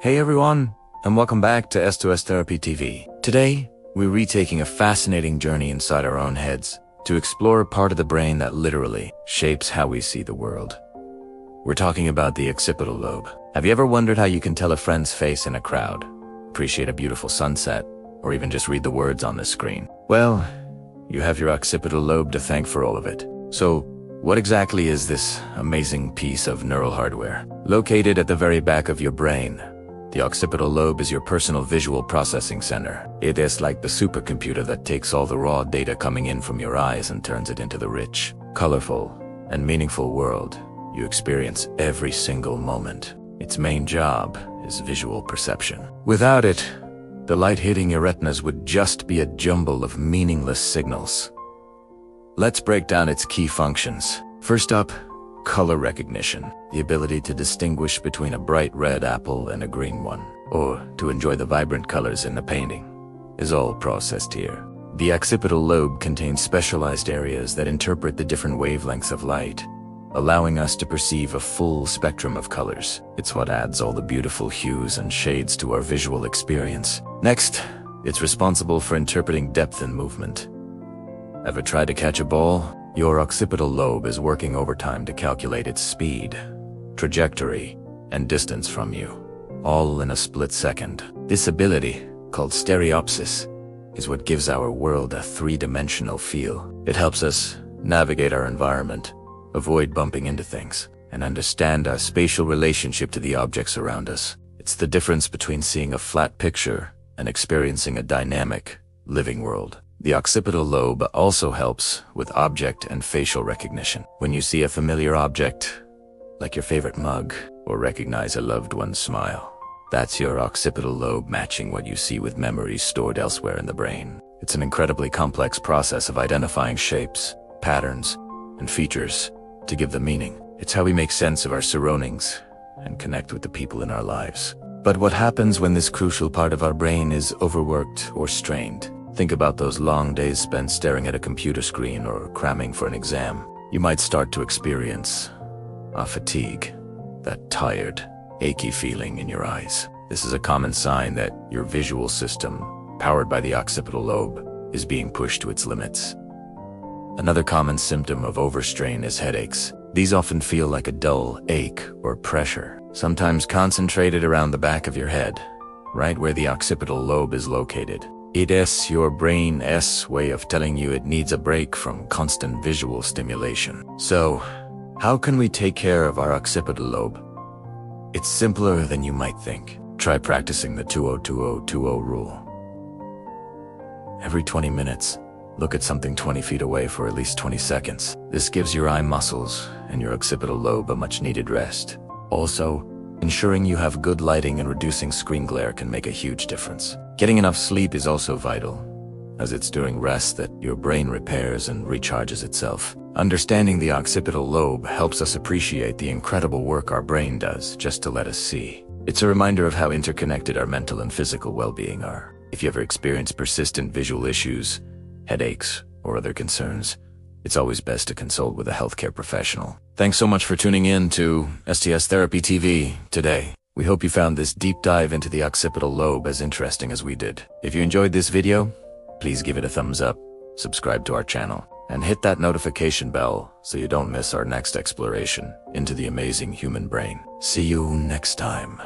Hey everyone, and welcome back to S2S Therapy TV. Today, we're retaking a fascinating journey inside our own heads to explore a part of the brain that literally shapes how we see the world. We're talking about the occipital lobe. Have you ever wondered how you can tell a friend's face in a crowd, appreciate a beautiful sunset, or even just read the words on the screen? Well, you have your occipital lobe to thank for all of it. So, what exactly is this amazing piece of neural hardware? Located at the very back of your brain, the occipital lobe is your personal visual processing center. It is like the supercomputer that takes all the raw data coming in from your eyes and turns it into the rich, colorful, and meaningful world you experience every single moment. Its main job is visual perception. Without it, the light hitting your retinas would just be a jumble of meaningless signals. Let's break down its key functions. First up, color recognition, the ability to distinguish between a bright red apple and a green one, or to enjoy the vibrant colors in a painting, is all processed here. The occipital lobe contains specialized areas that interpret the different wavelengths of light, allowing us to perceive a full spectrum of colors. It's what adds all the beautiful hues and shades to our visual experience. Next, it's responsible for interpreting depth and movement. Ever tried to catch a ball? Your occipital lobe is working overtime to calculate its speed, trajectory, and distance from you, all in a split second. This ability, called stereopsis, is what gives our world a three-dimensional feel. It helps us navigate our environment, avoid bumping into things, and understand our spatial relationship to the objects around us. It's the difference between seeing a flat picture and experiencing a dynamic, living world. The occipital lobe also helps with object and facial recognition. When you see a familiar object, like your favorite mug, or recognize a loved one's smile, that's your occipital lobe matching what you see with memories stored elsewhere in the brain. It's an incredibly complex process of identifying shapes, patterns, and features to give them meaning. It's how we make sense of our surroundings and connect with the people in our lives. But what happens when this crucial part of our brain is overworked or strained? Think about those long days spent staring at a computer screen or cramming for an exam. You might start to experience a fatigue, that tired, achy feeling in your eyes. This is a common sign that your visual system, powered by the occipital lobe, is being pushed to its limits. Another common symptom of overstrain is headaches. These often feel like a dull ache or pressure, sometimes concentrated around the back of your head, right where the occipital lobe is located. It is your brain's way of telling you it needs a break from constant visual stimulation. So, how can we take care of our occipital lobe? It's simpler than you might think. Try practicing the 20-20-20 rule. Every 20 minutes, look at something 20 feet away for at least 20 seconds. This gives your eye muscles and your occipital lobe a much-needed rest. Also, ensuring you have good lighting and reducing screen glare can make a huge difference. Getting enough sleep is also vital, as it's during rest that your brain repairs and recharges itself. Understanding the occipital lobe helps us appreciate the incredible work our brain does just to let us see. It's a reminder of how interconnected our mental and physical well-being are. If you ever experience persistent visual issues, headaches, or other concerns, it's always best to consult with a healthcare professional. Thanks so much for tuning in to STS Therapy TV today. We hope you found this deep dive into the occipital lobe as interesting as we did. If you enjoyed this video, please give it a thumbs up, subscribe to our channel, and hit that notification bell so you don't miss our next exploration into the amazing human brain. See you next time.